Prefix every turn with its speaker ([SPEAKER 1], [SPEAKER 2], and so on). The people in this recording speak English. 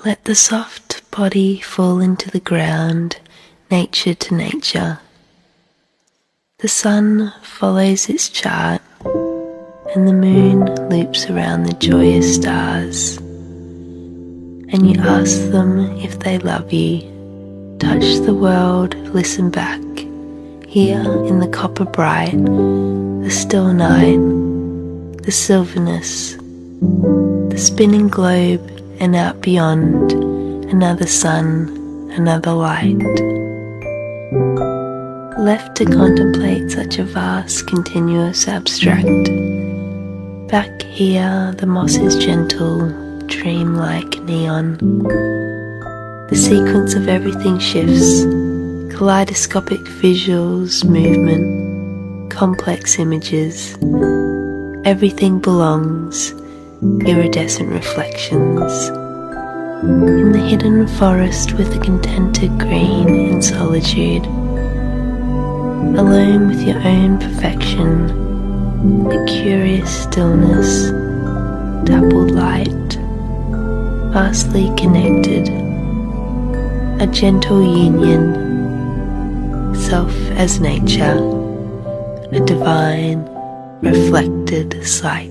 [SPEAKER 1] Let the soft body fall into the ground, nature to nature. The sun follows its chart, and the moon loops around the joyous stars. And you ask them if they love you. Touch the world, listen back. Here in the copper bright, the still night, the silverness, the spinning globe, and out beyond, another sun, another light. Left to contemplate such a vast, continuous abstract. Back here, the moss is gentle, dream-like neon. The sequence of everything shifts, kaleidoscopic visuals, movement, complex images. Everything belongs, iridescent reflections. In the hidden forest with a contented green in solitude, alone with your own perfection, a curious stillness, dappled light, vastly connected, a gentle union, self as nature, a divine, reflected sight.